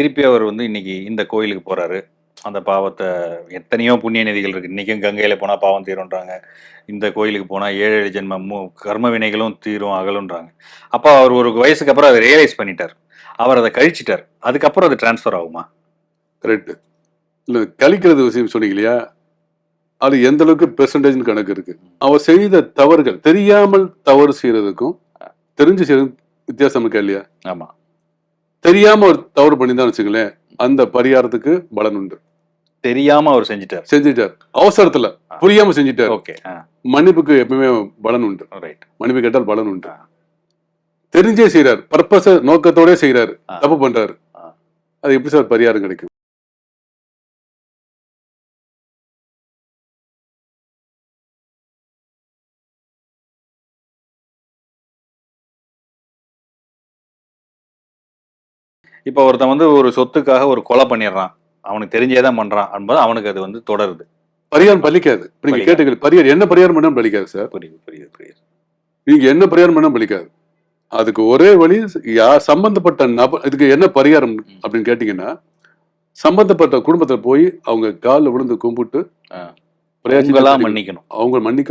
திருப்பி அவர் வந்து இன்னைக்கு இந்த கோயிலுக்கு போறாரு. அந்த பாவத்த எத்தனையோ புண்ணிய நதிகள் இருக்கு. இன்னைக்கும் கங்கையில போனா பாவம் தீரும்ன்றாங்க. இந்த கோயிலுக்கு போனா 7, 7 ஜென்ம கர்ம வினைகளும் தீரும், அகலும்ன்றாங்க. அப்ப அவர் ஒரு வயசுக்கு அப்புறம் அத ரியலைஸ் பண்ணிட்டார். அவர் அத கழிச்சிட்டார். அதுக்கப்புறம் அது ட்ரான்ஸ்ஃபர் ஆகுமா? கரெக்ட். இல்ல கழிக்கிறது விஷயம் சொன்னீங்க இல்லையா? அது எந்த அளவுக்கு பெர்சன்டேஜ்னு கணக்கு இருக்கு. அவர் செய்த தவறுகள், தெரியாமல் தவறு செய்யறதுக்கும், தெரிஞ்சு செய்யறது வித்தியாசம் இருக்கா இல்லையா? ஆமா. தெரியாம ஒரு தவறு பண்ணிதான் வச்சுங்களேன், அந்த பரிகாரத்துக்கு பலன் உண்டு. தெரியாம அவர் செஞ்சிட்டார். அவசரத்துல புரியாம செஞ்சிட்டார். ஓகே. மன்னிப்புக்கு எப்பவுமே பலன் உண்டு. ரைட். மன்னிப்பு கேட்டால் பலன் உண்டு. தெரிஞ்சே செய்யறாரு, பர்பஸ நோக்கத்தோட செய்யறாரு, தப்பு பண்றாரு. அது எப்படி சார் பரிகாரம் கிடைக்கும்? இப்ப ஒருத்தன் வந்து ஒரு சொத்துக்காக ஒரு கொலை பண்ணிடுறான். அவனுக்கு தெரிஞ்சேதான் பண்றான் என்பது அவனுக்கு அது வந்து தொடருது. பரிகாரம் பலிக்காது. நீங்க கேட்டீங்க பரிகாரம் என்ன பரிகாரம் பண்ணாலும் பலிக்காது சார். புரியுது. நீங்க என்ன பரிகாரம் பண்ணாலும் பலிக்காது. அதுக்கு ஒரே வழி, சம்பந்தப்பட்ட நபர் இதுக்கு என்ன பரிகாரம் அப்படின்னு கேட்டீங்கன்னா, சம்பந்தப்பட்ட குடும்பத்துல போய் அவங்க காலில் விழுந்து கும்பிட்டு மன்னிக்கணும். அவங்க மன்னிக்கணும்.